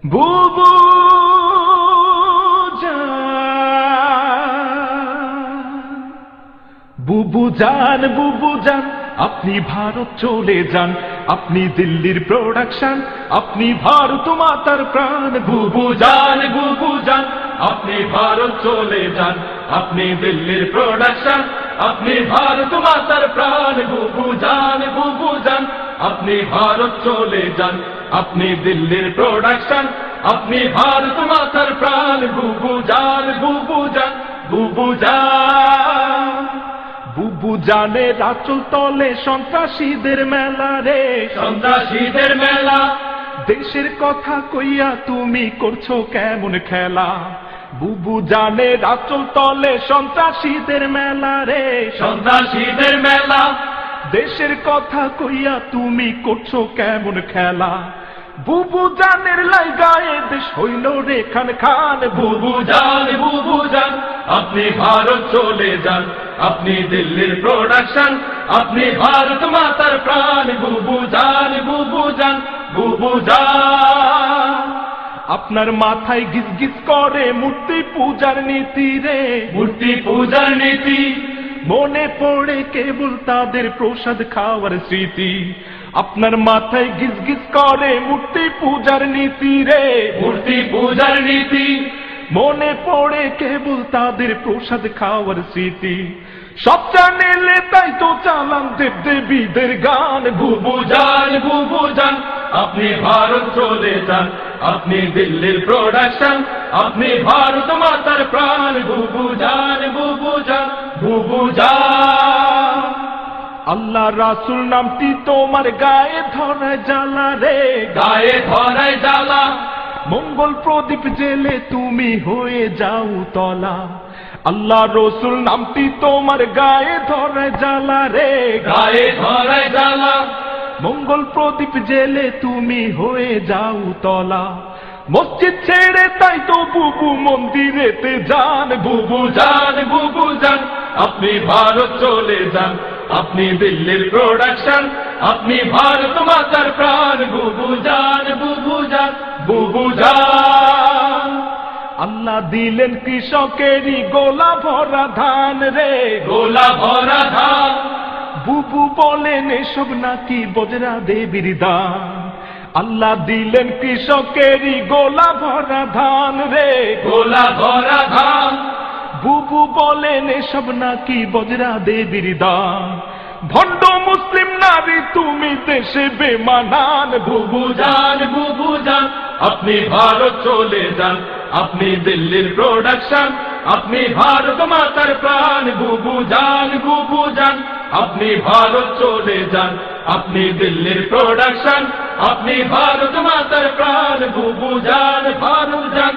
বুবু বুবু জান, বুবু জান, আপনি ভারত চলে যান, আপনি দিল্লির প্রোডাকশন, আপনি ভারত মাতার প্রাণ। বুবু জান, বুবু জান, আপনি ভারত চলে যান, আপনি দিল্লির প্রোডাকশন, আপনি ভারত মাতার প্রাণ। বুবু জান, বুবু জান, আপনি ভারত চলে যান, আপনি দিল্লির প্রোডাকশন, আপনি ভারত মাতার প্রাণ। বুবু জান, বুবু জান, বুবু জান। বুবু জানের আঁচল তলে সন্ত্রাসীদের মেলা রে, সন্ত্রাসীদের মেলা। দেশের কথা কইয়া তুমি করছো কেমন খেলা? বুবু জানের আঁচল তলে সন্ত্রাসীদের মেলা রে, সন্ত্রাসীদের মেলা। দেশের কথা কইয়া তুমি করছো কেমন খেলা? বুবু জানের লাইগায়ে দেশ হইল রে খান খান। বুবু জান, বুবু জান, আপনি ভারত চলে যান, আপনি দিল্লির প্রোডাকশন, আপনি ভারত মাতার প্রাণ। বুবু জান, বুবু জান, বুবু জান। আপনার মাথায় গিজ গিজ করে মূর্তি পূজার নীতি রে, মূর্তি পূজার নীতি। মনে পড়ে কেবল তাদের প্রসাদ খাওয়ার স্মৃতি। আপনার মাথায় গিজ গিজ করে মূর্তি পূজার নীতি রে, মূর্তি পূজার নীতি। মনে পড়ে কেবল তাদের প্রসাদ খাওয়ার স্মৃতি। সব চ্যানেলে তাই তো চালান দেব দেবীদের গান। বুবু জান, বুবু জান, আপনি ভারত চলে যান, আপনি দিল্লির প্রোডাকশন, আপনি ভারত মাতার প্রাণ। বুবু জান, বুবু জান, বুবু জান। আল্লাহ রাসূল নামটি তোমার গায়ে ধরায় জ্বালা রে, গায়ে ধরায় জ্বালা। মঙ্গল প্রদীপ জেলে তুমি হয়ে যাও তলা। আল্লাহ রসুল নামটি তোমার গায়ে ধরায় জ্বালা রে, গায়ে ধরায় জ্বালা। মঙ্গল প্রদীপ জেলে তুমি হয়ে যাও তলা। মসজিদ ছেড়ে তাই তো বুবু মন্দিরেতে যান। বুবু জান, বুবু জান, আপনি ভারত চলে যান, আপনি দিল্লির প্রোডাকশন, আপনি ভারত মাতার প্রাণ। বুবু জান, বুবু জান, বুবু জান। আল্লাহ দিলেন কৃষকেরই গোলা ভরা ধান রে, গোলা ভরা ধান। বুবু বলেন এসব নাকি বজরা দেবীর দান। আল্লাহ দিলেন কৃষকেরই গোলা ভরা ধান রে, গোলা ভরা ধান। বুবু বলেন এসব নাকি বজরা দেবীর দান। ভণ্ড মুসলিম নারী তুমি দেশে বেমানান। বুবু জান, বুবু জান, আপনি ভারত চলে যান, আপনি দিল্লির প্রোডাকশন, আপনি ভারত মাতার প্রাণ। বুবু জান, বুবু জান, আপনি ভারত চলে যান, আপনি দিল্লির প্রোডাকশন, আপনি ভারত মাতার প্রাণ। বুবু জান, ভারত জান।